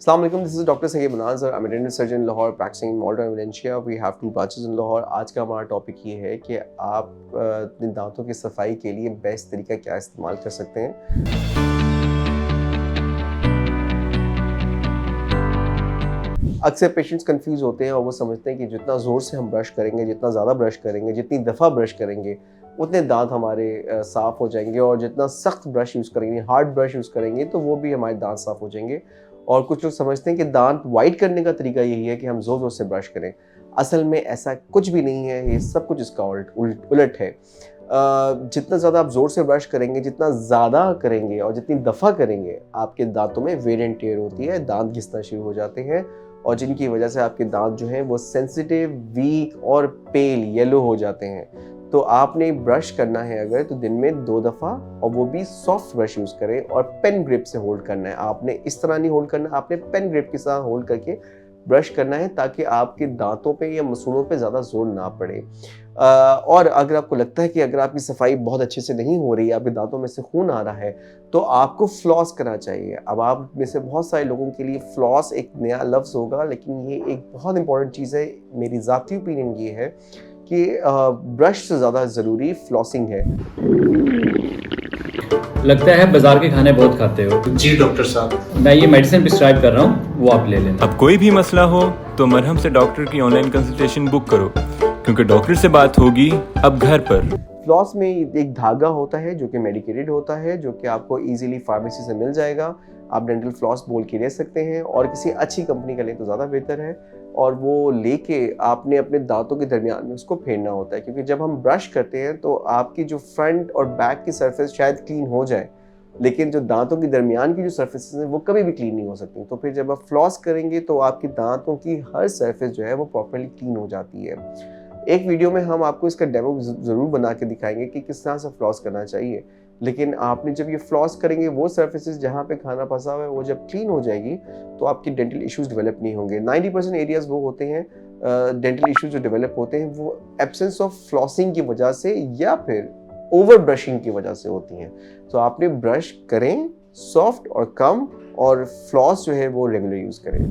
Assalamu alaikum, this is Dr. Sayyid Munazir. I'm a dental surgeon in Lahore practicing in Malta and Valencia. We have 2 branches in Lahore. आज का हमारा topic ये है कि आप अपने दांतों की सफाई के लिए बेस्ट तरीका क्या इस्तेमाल कर सकते हैं। अक्सर पेशेंट्स कंफ्यूज होते हैं और वो समझते हैं कि जितना ज़ोर से हम ब्रश करेंगे, जितना ज़्यादा ब्रश करेंगे, जितनी दफ़ा ब्रश करेंगे उतने दांत हमारे साफ़ हो जाएंगे, और जितना सख्त ब्रश यूज़ करेंगे, हार्ड ब्रश यूज़ करेंगे तो वो भी हमारे दांत साफ़ हो जाएंगे। और कुछ लोग समझते हैं कि दांत वाइट करने का तरीका यही है कि हम ज़ोर ज़ोर से ब्रश करें। असल में ऐसा कुछ भी नहीं है, ये सब कुछ इसका उलट है। जितना ज़्यादा आप ज़ोर से ब्रश करेंगे, जितना ज़्यादा करेंगे और जितनी दफ़ा करेंगे, आपके दांतों में वेयर एंड टेयर होती है, दांत घिसना शुरू हो जाते हैं, और जिनकी वजह से आपके दांत जो हैं वो सेंसिटिव, वीक और पेल येलो हो जाते हैं। तो आपने ब्रश करना है अगर, तो दिन में 2 दफ़ा, और वो भी सॉफ्ट ब्रश यूज़ करें और पेन ग्रिप से होल्ड करना है। आपने इस तरह नहीं होल्ड करना, आपने पेन ग्रिप के साथ होल्ड करके ब्रश करना है ताकि आपके दांतों पे या मसूड़ों पे ज़्यादा जोर ना पड़े। और अगर आपको लगता है कि अगर आपकी सफाई बहुत अच्छे से नहीं हो रही है, आपके दांतों में से खून आ रहा है, तो आपको फ्लॉस करना चाहिए। अब आप में से बहुत सारे लोगों के लिए फ्लॉस एक नया लफ्ज़ होगा, लेकिन ये एक बहुत इंपॉर्टेंट चीज़ है। मेरी ज़ाती ओपिनियन ये है कि ब्रश से ज़्यादा ज़रूरी फ्लॉसिंग है। लगता है बाजार के खाने बहुत खाते हो। जी डॉक्टर साहब, मैं ये मेडिसिन प्रिस्क्राइब कर रहा हूँ, वो आप ले लेना। अब कोई भी मसला हो तो मरहम से डॉक्टर की ऑनलाइन कंसल्टेशन बुक करो, क्योंकि डॉक्टर से बात होगी अब घर पर। फ्लॉस में एक धागा होता है जो कि मेडिकेटेड होता है, जो कि आपको इजीली फार्मेसी से मिल जाएगा। आप डेंटल फ्लॉस बोल के ले सकते हैं, और किसी अच्छी कंपनी का लें तो ज़्यादा बेहतर है। और वो लेके आपने अपने दांतों के दरमियान में उसको फेरना होता है, क्योंकि जब हम ब्रश करते हैं तो आपकी जो फ्रंट और बैक की सरफेस शायद क्लीन हो जाए, लेकिन जो दांतों के दरमियान की जो सरफेसेस हैं वो कभी भी क्लीन नहीं हो सकती। तो फिर जब आप फ्लॉस करेंगे तो आपकी दांतों की हर सरफेस जो है वो प्रॉपर्ली क्लीन हो जाती है। एक वीडियो में हम आपको इसका डेमो ज़रूर बना के दिखाएंगे कि किस तरह से फ्लॉस करना चाहिए, लेकिन आपने जब ये फ्लॉस करेंगे, वो सर्फेसेस जहाँ पे खाना फंसा हुआ है वो जब क्लीन हो जाएगी तो आपकी डेंटल इश्यूज डेवलप नहीं होंगे। 90% एरियाज वो होते हैं, डेंटल इश्यूज जो डेवलप होते हैं वो एब्सेंस ऑफ फ्लॉसिंग की वजह से या फिर ओवर ब्रशिंग की वजह से होती हैं। तो आपने ब्रश करें सॉफ्ट और कम, और फ्लॉस जो है वो रेगुलर यूज़ करें।